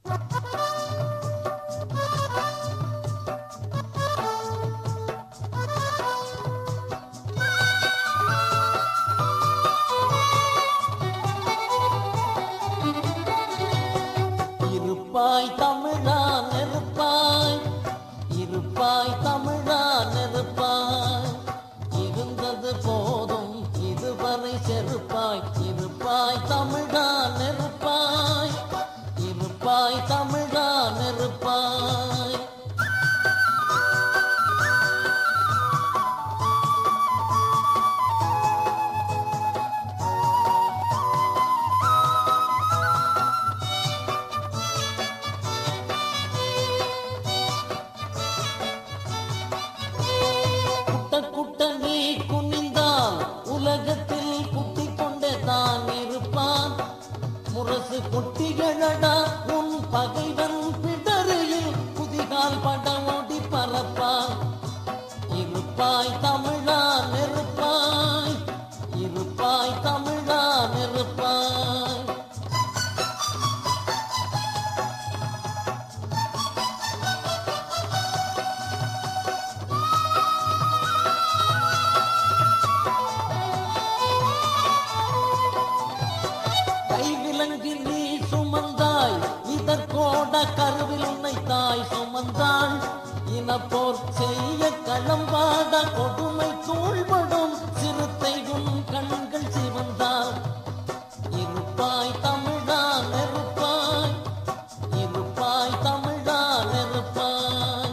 இருப்பாய் தமிழா நெருப்பாய், இருப்பாய் தமிழா நெருப்பாய், இருந்தது போதும் இதுவரை செருப்பாய், இருப்பாய் தமிழா நெருப்பாய், இருப்பாய் தமிழா நெருப்பாய். குட்டனே குனிந்தால் உலகத்தில் குத்திக் கொண்டே தான் இருப்பான். முரசு கொட்டிகளடா உன் பகைவன் பிடரில் குதிகால் பட ஓடி பறப்பான். இருப்பாய் தமிழா நெருப்பாய், இருப்பாய் தமிழா நெருப்பாய். கைவிலங்கு நீ சுமந்தாய், இதற்கோட கருவில் உன்னை தாய் சுமந்தாள். இனப்போர் செய்ய களம்பாட கொடுமை தூள்படும் சிறுத்தை உன் கண்கள் சிவந்தாள். இருப்பாய் தமிழா நெருப்பாய், இருப்பாய் தமிழா நெருப்பாய்.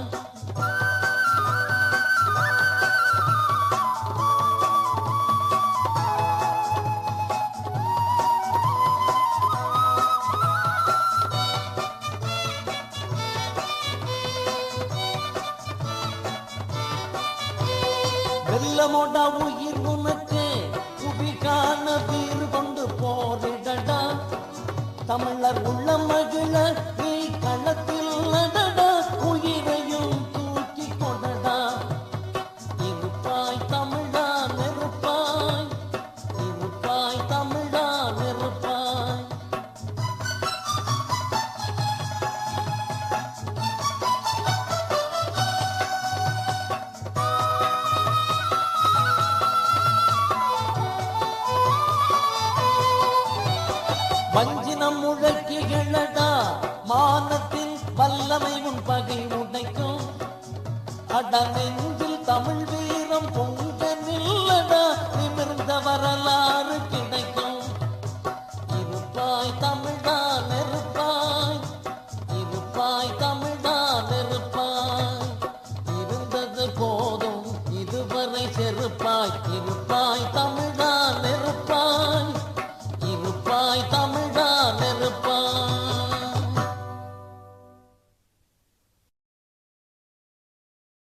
வெள்ளமோட உயிர் உனக்கு புவிகான வீறு கொண்டு போரிடடா. தமிழர் உள்ள மகிழ நீ களத்தில் நடடா, உயிரையும் தூக்கி கொடடா. இருப்பாய் தமிழா நெருப்பாய், இருப்பாய் தமிழா நெருப்பாய். வஞ்சினம் முழக்கிகளடா, மானத்தின் வல்லமை உன் பகை உடைக்கும். அடனின்